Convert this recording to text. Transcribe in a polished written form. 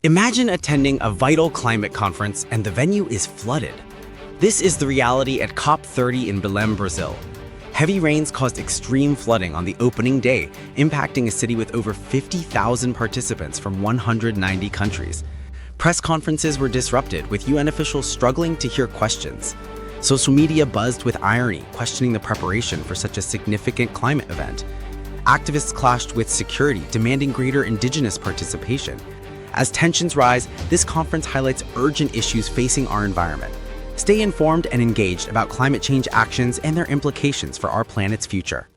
Imagine attending a vital climate conference and the venue is flooded. This is the reality at COP30 in Belém, Brazil. Heavy rains caused extreme flooding on the opening day, impacting a city with over 50,000 participants from 190 countries. Press conferences were disrupted, with UN officials struggling to hear questions. Social media buzzed with irony, questioning the preparation for such a significant climate event. Activists clashed with security, demanding greater Indigenous participation. As tensions rise, this conference highlights urgent issues facing our environment. Stay informed and engaged about climate change actions and their implications for our planet's future.